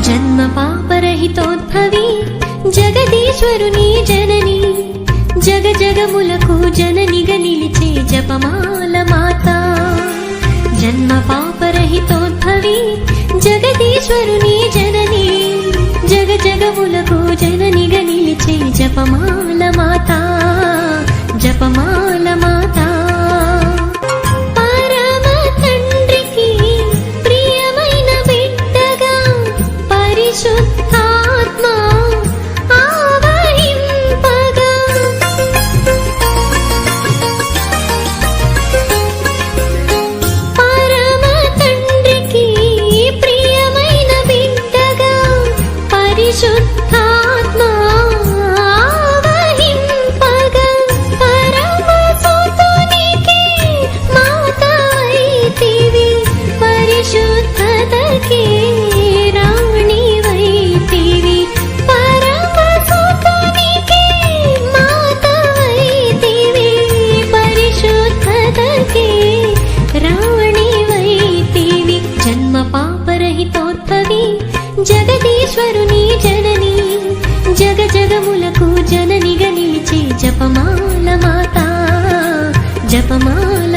జన్మ పాపరహితోద్భవి జగదీశ్వరుని జనని జగ జగములకు జననిగా నిలిచే జపమాల మాత. జన్మ పాపరహితోద్భవి జగదీశ్వరుని జనని జగ జగములకు జననిగా నిలిచే జపమాల మాత. జపమాల మాత పరమ తండ్రికి ప్రియమైన బిడ్డగా పరిశుద్ధాత్మ ఆవహింపగా పరమ తండ్రికి ప్రియమైన బిడ్డగా పరిశుద్ధాత్మ ఆవహింపగా పరమ సుతునికి మాతవైతివి పరిశుద్ధతకి రాణివైతివి. పరమ సుతునికి మాతవైతివి పరిశుద్ధతకి రాణివైతివి. జన్మ పాపరహితోద్భవి జగదీశ్వరుని జనని జగ జగములకు జననిగా నిలిచే జపమాల మాత. జపమాల